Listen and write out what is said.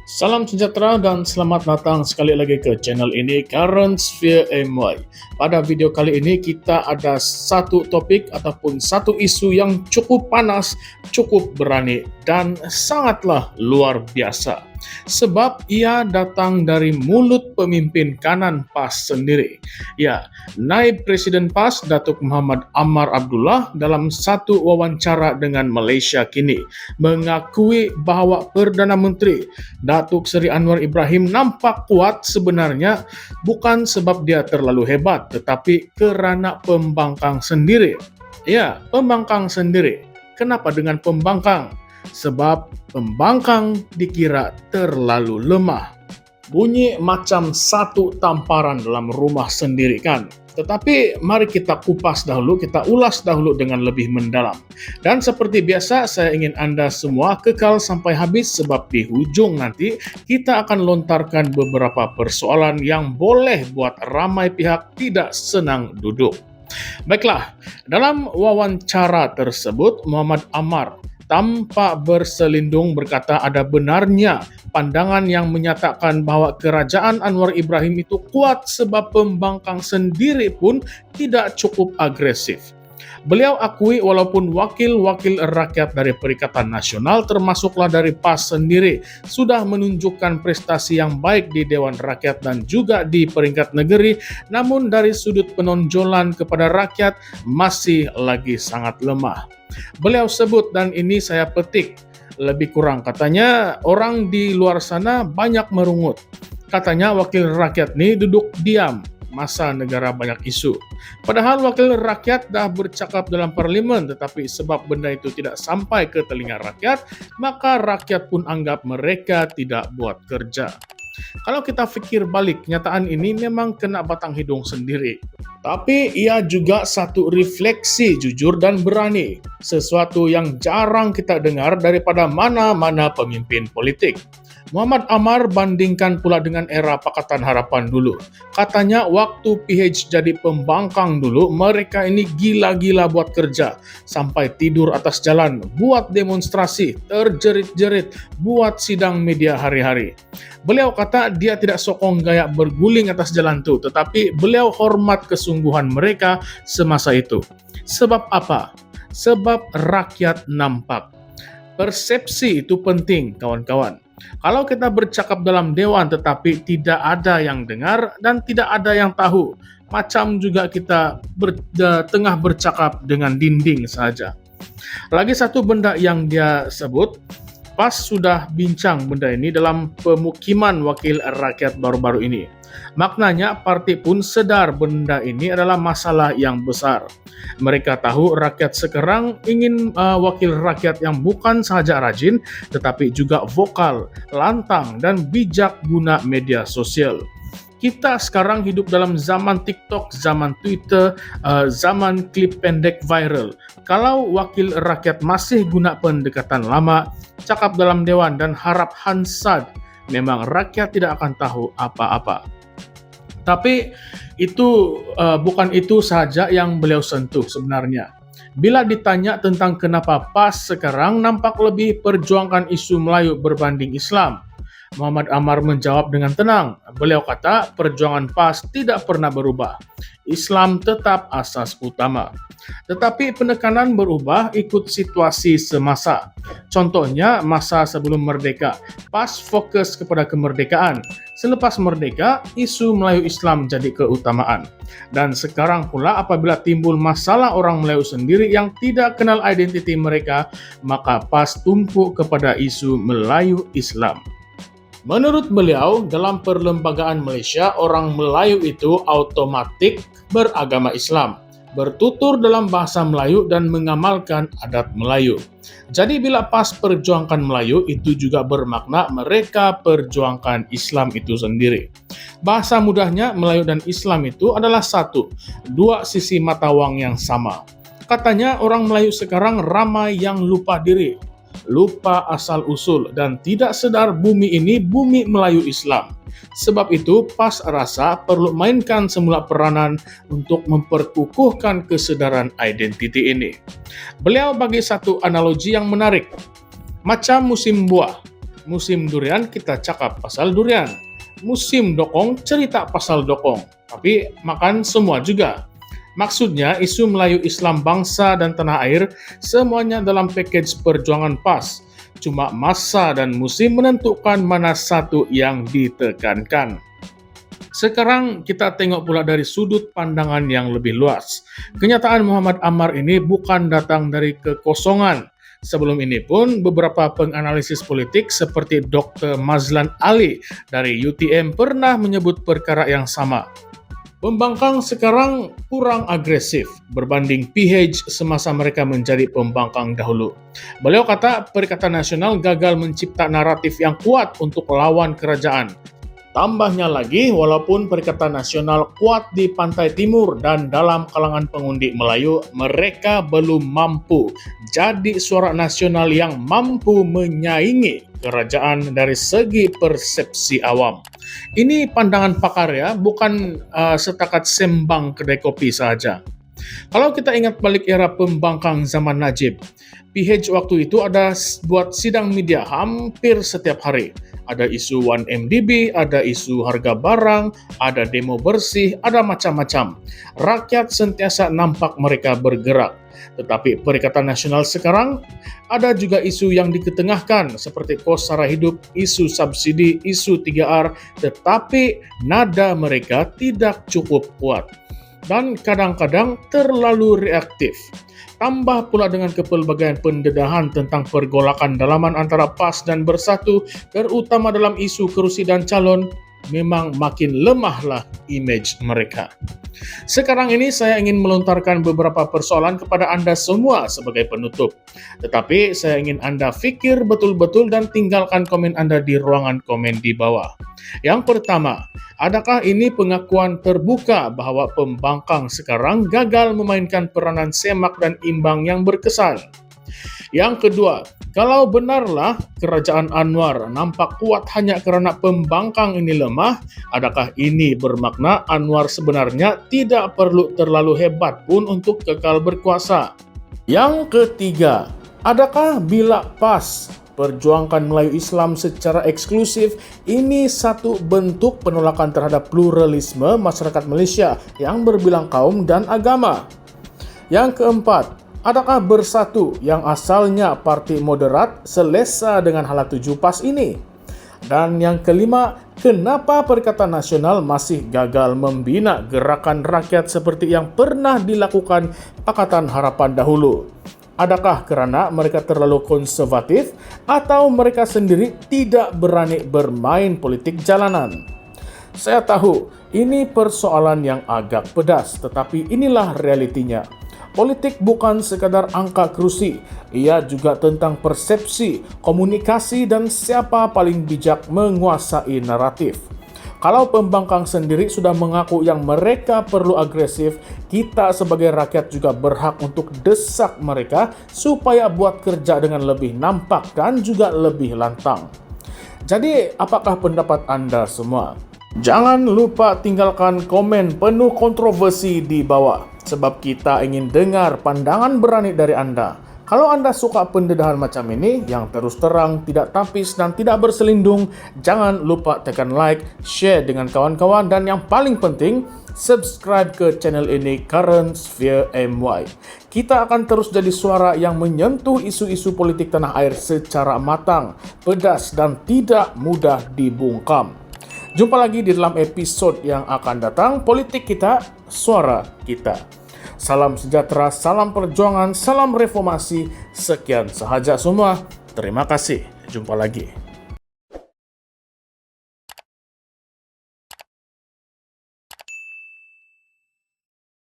Salam sejahtera dan selamat datang sekali lagi ke channel ini Current Sphere MY. Pada video kali ini kita ada satu topik ataupun satu isu yang cukup panas, cukup berani dan sangatlah luar biasa. Sebab ia datang dari mulut pemimpin kanan PAS sendiri. Ya, Naib Presiden PAS Datuk Muhammad Ammar Abdullah dalam satu wawancara dengan Malaysia Kini mengakui bahawa Perdana Menteri Datuk Seri Anwar Ibrahim nampak kuat sebenarnya bukan sebab dia terlalu hebat, tetapi kerana pembangkang sendiri. Ya, pembangkang sendiri. Kenapa dengan pembangkang? Sebab pembangkang dikira terlalu lemah. Bunyi macam satu tamparan dalam rumah sendiri kan? Tetapi mari kita kupas dahulu, kita ulas dahulu dengan lebih mendalam. Dan seperti biasa saya ingin Anda semua kekal sampai habis sebab di hujung nanti kita akan lontarkan beberapa persoalan yang boleh buat ramai pihak tidak senang duduk. Baiklah, dalam wawancara tersebut Muhammad Ammar tanpa berselindung berkata ada benarnya pandangan yang menyatakan bahawa kerajaan Anwar Ibrahim itu kuat sebab pembangkang sendiri pun tidak cukup agresif. Beliau akui walaupun wakil-wakil rakyat dari Perikatan Nasional termasuklah dari PAS sendiri sudah menunjukkan prestasi yang baik di Dewan Rakyat dan juga di peringkat negeri, namun dari sudut penonjolan kepada rakyat masih lagi sangat lemah. Beliau sebut dan ini saya petik lebih kurang katanya orang di luar sana banyak merungut. Katanya wakil rakyat ni duduk diam masa negara banyak isu. Padahal wakil rakyat dah bercakap dalam parlimen tetapi sebab benda itu tidak sampai ke telinga rakyat, maka rakyat pun anggap mereka tidak buat kerja. Kalau kita fikir balik, kenyataan ini memang kena batang hidung sendiri. Tapi ia juga satu refleksi jujur dan berani, sesuatu yang jarang kita dengar daripada mana-mana pemimpin politik. Muhammad Ammar bandingkan pula dengan era Pakatan Harapan dulu. Katanya waktu PH jadi pembangkang dulu, mereka ini gila-gila buat kerja. Sampai tidur atas jalan, buat demonstrasi, terjerit-jerit, buat sidang media hari-hari. Beliau kata dia tidak sokong gaya berguling atas jalan itu, tetapi beliau hormat kesungguhan mereka semasa itu. Sebab apa? Sebab rakyat nampak. Persepsi itu penting, kawan-kawan. Kalau kita bercakap dalam dewan tetapi tidak ada yang dengar dan tidak ada yang tahu, macam juga kita tengah bercakap dengan dinding saja. Lagi satu benda yang dia sebut, PAS sudah bincang benda ini dalam pemukiman wakil rakyat baru-baru ini. Maknanya parti pun sedar benda ini adalah masalah yang besar. Mereka tahu rakyat sekarang ingin wakil rakyat yang bukan sahaja rajin tetapi juga vokal, lantang dan bijak guna media sosial. Kita sekarang hidup dalam zaman TikTok, zaman Twitter, zaman klip pendek viral. Kalau wakil rakyat masih guna pendekatan lama, cakap dalam dewan dan harap hansad, memang rakyat tidak akan tahu apa-apa. Tapi itu bukan itu saja yang beliau sentuh sebenarnya. Bila ditanya tentang kenapa PAS sekarang nampak lebih perjuangkan isu Melayu berbanding Islam, Muhammad Ammar menjawab dengan tenang. Beliau kata perjuangan PAS tidak pernah berubah. Islam tetap asas utama. Tetapi penekanan berubah ikut situasi semasa. Contohnya masa sebelum merdeka, PAS fokus kepada kemerdekaan. Selepas merdeka, isu Melayu Islam jadi keutamaan. Dan sekarang pula apabila timbul masalah orang Melayu sendiri yang tidak kenal identiti mereka, maka PAS tumpuk kepada isu Melayu Islam. Menurut beliau, dalam perlembagaan Malaysia, orang Melayu itu otomatik beragama Islam, bertutur dalam bahasa Melayu dan mengamalkan adat Melayu. Jadi bila PAS perjuangkan Melayu, itu juga bermakna mereka perjuangkan Islam itu sendiri. Bahasa mudahnya, Melayu dan Islam itu adalah satu, dua sisi mata wang yang sama. Katanya orang Melayu sekarang ramai yang lupa diri, lupa asal-usul dan tidak sedar bumi ini bumi Melayu Islam. Sebab itu PAS rasa perlu mainkan semula peranan untuk memperkukuhkan kesedaran identiti ini. Beliau bagi satu analogi yang menarik. Macam musim buah. Musim durian kita cakap pasal durian. Musim dokong cerita pasal dokong. Tapi makan semua juga. Maksudnya isu Melayu Islam bangsa dan tanah air semuanya dalam package perjuangan PAS. Cuma masa dan musim menentukan mana satu yang ditekankan. Sekarang kita tengok pula dari sudut pandangan yang lebih luas. Kenyataan Muhammad Ammar ini bukan datang dari kekosongan. Sebelum ini pun beberapa penganalisis politik seperti Dr. Mazlan Ali dari UTM pernah menyebut perkara yang sama. Pembangkang sekarang kurang agresif berbanding PH semasa mereka menjadi pembangkang dahulu. Beliau kata Perikatan Nasional gagal mencipta naratif yang kuat untuk lawan kerajaan. Tambahnya lagi, walaupun Perikatan Nasional kuat di pantai timur dan dalam kalangan pengundi Melayu, mereka belum mampu jadi suara nasional yang mampu menyaingi kerajaan dari segi persepsi awam. Ini pandangan pakar ya, bukan setakat sembang kedai kopi saja. Kalau kita ingat balik era pembangkang zaman Najib, PH waktu itu ada buat sidang media hampir setiap hari. Ada isu 1MDB, ada isu harga barang, ada demo bersih, ada macam-macam. Rakyat sentiasa nampak mereka bergerak. Tetapi Perikatan Nasional sekarang ada juga isu yang diketengahkan seperti kos sara hidup, isu subsidi, isu 3R, tetapi nada mereka tidak cukup kuat dan kadang-kadang terlalu reaktif. Tambah pula dengan kepelbagaian pendedahan tentang pergolakan dalaman antara PAS dan Bersatu, terutama dalam isu kerusi dan calon, memang makin lemahlah image mereka. Sekarang ini saya ingin melontarkan beberapa persoalan kepada Anda semua sebagai penutup. Tetapi saya ingin Anda fikir betul-betul dan tinggalkan komen Anda di ruangan komen di bawah. Yang pertama, adakah ini pengakuan terbuka bahwa pembangkang sekarang gagal memainkan peranan semak dan imbang yang berkesan? Yang kedua, kalau benarlah kerajaan Anwar nampak kuat hanya kerana pembangkang ini lemah, adakah ini bermakna Anwar sebenarnya tidak perlu terlalu hebat pun untuk kekal berkuasa? Yang ketiga, adakah bila PAS perjuangkan Melayu Islam secara eksklusif, ini satu bentuk penolakan terhadap pluralisme masyarakat Malaysia yang berbilang kaum dan agama? Yang keempat, adakah Bersatu yang asalnya parti moderat selesa dengan hala tuju PAS ini? Dan yang kelima, kenapa Perikatan Nasional masih gagal membina gerakan rakyat seperti yang pernah dilakukan Pakatan Harapan dahulu? Adakah kerana mereka terlalu konservatif atau mereka sendiri tidak berani bermain politik jalanan? Saya tahu ini persoalan yang agak pedas, tetapi inilah realitinya. Politik bukan sekadar angka kerusi, ia juga tentang persepsi, komunikasi dan siapa paling bijak menguasai naratif. Kalau pembangkang sendiri sudah mengaku yang mereka perlu agresif, kita sebagai rakyat juga berhak untuk desak mereka supaya buat kerja dengan lebih nampak dan juga lebih lantang. Jadi, apakah pendapat Anda semua? Jangan lupa tinggalkan komen penuh kontroversi di bawah, sebab kita ingin dengar pandangan berani dari Anda. Kalau Anda suka pendedahan macam ini, yang terus terang, tidak tapis dan tidak berselindung, jangan lupa tekan like, share dengan kawan-kawan, dan yang paling penting, subscribe ke channel ini Current Sphere MY. Kita akan terus jadi suara yang menyentuh isu-isu politik tanah air secara matang, pedas, dan tidak mudah dibungkam. Jumpa lagi di dalam episod yang akan datang. Politik kita, suara kita. Salam sejahtera, salam perjuangan, salam reformasi. Sekian sahaja semua. Terima kasih. Jumpa lagi.